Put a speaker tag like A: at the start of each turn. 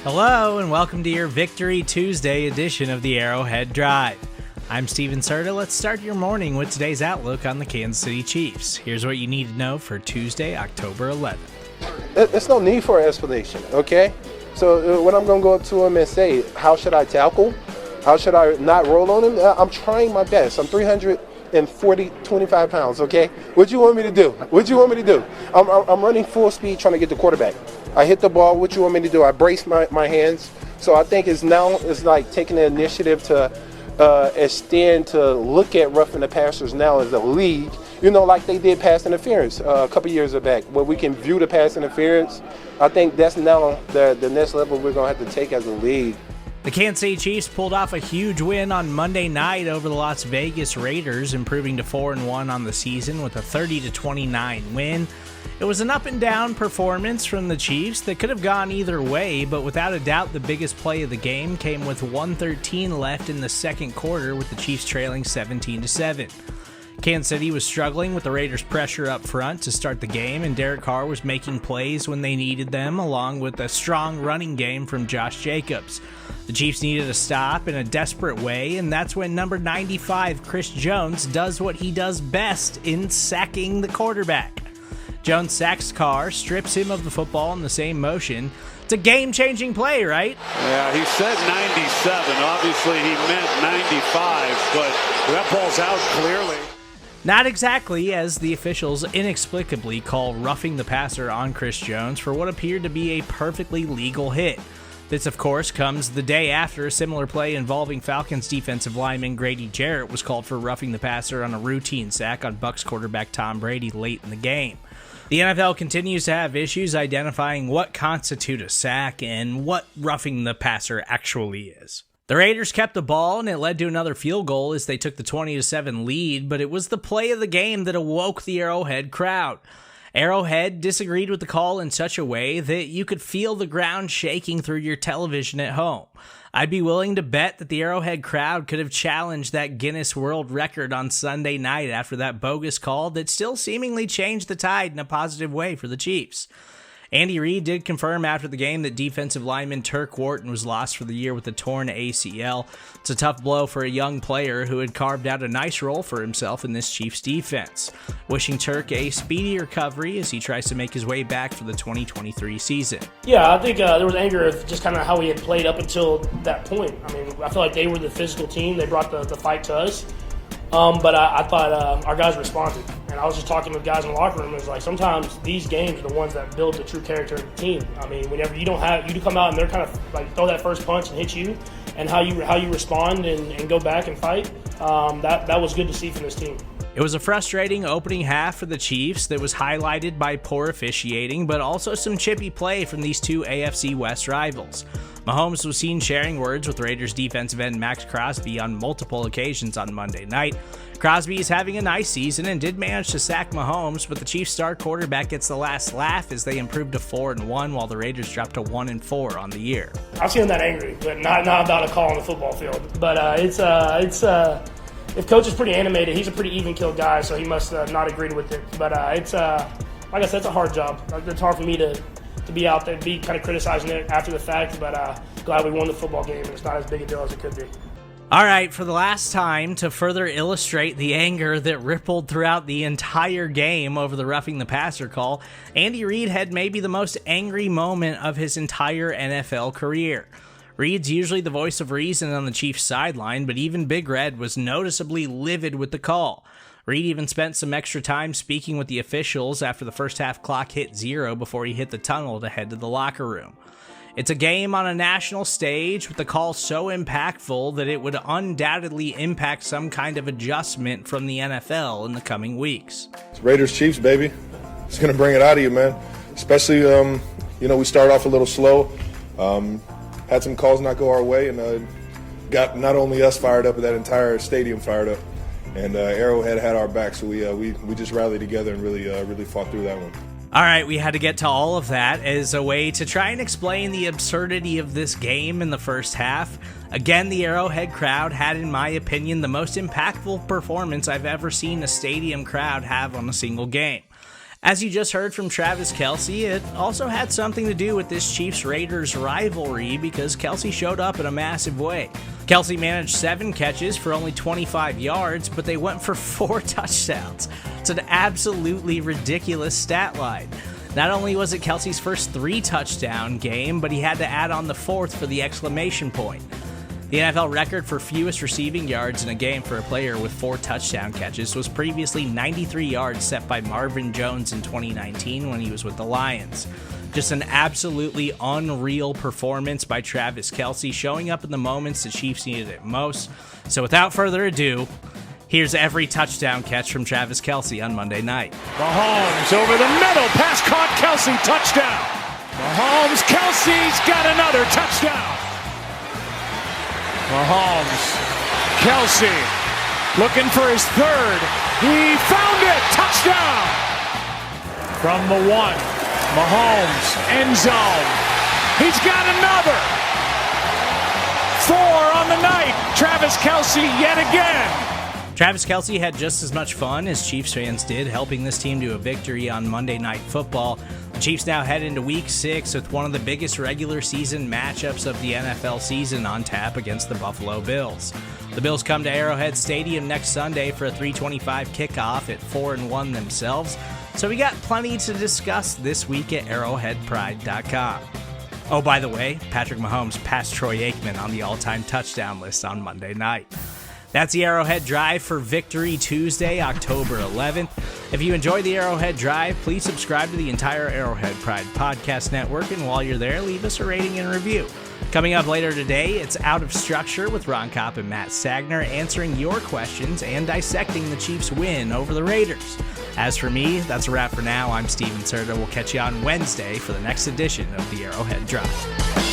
A: Hello and welcome to your Victory Tuesday edition of the Arrowhead Drive. I'm Steven Serda. Let's start your morning with today's outlook on the Kansas City Chiefs. Here's what you need to know for Tuesday, October 11th.
B: There's no need for an explanation, okay? So when I'm going to go up to him and say, how should I tackle? How should I not roll on him? I'm trying my best. I'm 25 pounds, okay? What you want me to do? I'm running full speed trying to get the quarterback. I hit the ball. What you want me to do? I brace my hands. So I think it's like taking the initiative to extend to look at roughing the passers now as a league, like they did pass interference a couple years back, where we can view the pass interference. I think that's now the next level we're going to have to take as a league.
A: The Kansas City Chiefs pulled off a huge win on Monday night over the Las Vegas Raiders, improving to 4-1 on the season with a 30-29 win. It was an up-and-down performance from the Chiefs that could have gone either way, but without a doubt the biggest play of the game came with 1:13 left in the second quarter, with the Chiefs trailing 17-7. Kansas City was struggling with the Raiders' pressure up front to start the game, and Derek Carr was making plays when they needed them, along with a strong running game from Josh Jacobs. The Chiefs needed a stop in a desperate way, and that's when number 95, Chris Jones, does what he does best in sacking the quarterback. Jones sacks Carr, strips him of the football in the same motion. It's a game-changing play, right?
C: Yeah, he said 97. Obviously, he meant 95, but that ball's out clearly.
A: Not exactly, as the officials inexplicably call roughing the passer on Chris Jones for what appeared to be a perfectly legal hit. This, of course, comes the day after a similar play involving Falcons defensive lineman Grady Jarrett was called for roughing the passer on a routine sack on Bucs quarterback Tom Brady late in the game. The NFL continues to have issues identifying what constitutes a sack and what roughing the passer actually is. The Raiders kept the ball, and it led to another field goal as they took the 20-7 lead, but it was the play of the game that awoke the Arrowhead crowd. Arrowhead disagreed with the call in such a way that you could feel the ground shaking through your television at home. I'd be willing to bet that the Arrowhead crowd could have challenged that Guinness World Record on Sunday night after that bogus call that still seemingly changed the tide in a positive way for the Chiefs. Andy Reid did confirm after the game that defensive lineman Turk Wharton was lost for the year with a torn ACL. It's a tough blow for a young player who had carved out a nice role for himself in this Chiefs defense. Wishing Turk a speedy recovery as he tries to make his way back for the 2023 season.
D: Yeah, I think there was anger of just kind of how we had played up until that point. I mean, I feel like they were the physical team. They brought the fight to us. But I thought our guys responded. And I was just talking with guys in the locker room. It was like sometimes these games are the ones that build the true character of the team. I mean, whenever you come out and they're kind of like throw that first punch and hit you, and how you respond and go back and fight, that was good to see from this team.
A: It was a frustrating opening half for the Chiefs that was highlighted by poor officiating, but also some chippy play from these two AFC West rivals. Mahomes was seen sharing words with Raiders defensive end Max Crosby on multiple occasions on Monday night. Crosby is having a nice season and did manage to sack Mahomes, but the Chiefs' star quarterback gets the last laugh as they improved to 4-1 while the Raiders dropped to 1-4 on the year.
D: I've seen him that angry, but not about a call on the football field. But if Coach is pretty animated, he's a pretty even-killed guy, so he must not agree with it. But like I said, it's a hard job. It's hard for me to be out there, be kind of criticizing it after the fact, but glad we won the football game, and it's not as big a deal as it could be.
A: All right, for the last time, to further illustrate the anger that rippled throughout the entire game over the roughing the passer call, Andy Reid had maybe the most angry moment of his entire NFL career. Reid's usually the voice of reason on the Chiefs sideline, but even Big Red was noticeably livid with the call. Reid even spent some extra time speaking with the officials after the first half clock hit 0 before he hit the tunnel to head to the locker room. It's a game on a national stage with the call so impactful that it would undoubtedly impact some kind of adjustment from the NFL in the coming weeks.
E: It's Raiders Chiefs, baby. It's going to bring it out of you, man. Especially, we started off a little slow. Had some calls not go our way, and got not only us fired up, but that entire stadium fired up. And Arrowhead had our back, so we just rallied together and really fought through that one.
A: All right, we had to get to all of that as a way to try and explain the absurdity of this game in the first half. Again, the Arrowhead crowd had, in my opinion, the most impactful performance I've ever seen a stadium crowd have on a single game. As you just heard from Travis Kelce, it also had something to do with this Chiefs-Raiders rivalry because Kelce showed up in a massive way. Kelce managed 7 catches for only 25 yards, but they went for 4 touchdowns. It's an absolutely ridiculous stat line. Not only was it Kelce's first 3-touchdown game, but he had to add on the 4th for the exclamation point. The NFL record for fewest receiving yards in a game for a player with 4 touchdown catches was previously 93 yards set by Marvin Jones in 2019 when he was with the Lions. Just an absolutely unreal performance by Travis Kelce, showing up in the moments the Chiefs needed it most. So without further ado, here's every touchdown catch from Travis Kelce on Monday night.
F: Mahomes over the middle, pass caught, Kelce, touchdown. Mahomes, Kelce's got another touchdown. Mahomes, Kelce, looking for his 3rd. He found it, touchdown. From the 1, Mahomes, end zone. He's got another. 4 on the night, Travis Kelce yet again.
A: Travis Kelce had just as much fun as Chiefs fans did, helping this team to a victory on Monday Night Football. The Chiefs now head into Week 6 with one of the biggest regular season matchups of the NFL season on tap against the Buffalo Bills. The Bills come to Arrowhead Stadium next Sunday for a 3:25 kickoff at 4-1 themselves, so we got plenty to discuss this week at arrowheadpride.com. Oh, by the way, Patrick Mahomes passed Troy Aikman on the all-time touchdown list on Monday night. That's the Arrowhead Drive for Victory Tuesday, October 11th. If you enjoy the Arrowhead Drive, please subscribe to the entire Arrowhead Pride podcast network, and while you're there, leave us a rating and review. Coming up later today, it's Out of Structure with Ron Kopp and Matt Sagner, answering your questions and dissecting the Chiefs' win over the Raiders. As for me, that's a wrap for now. I'm Steven Serda. We'll catch you on Wednesday for the next edition of the Arrowhead Drive.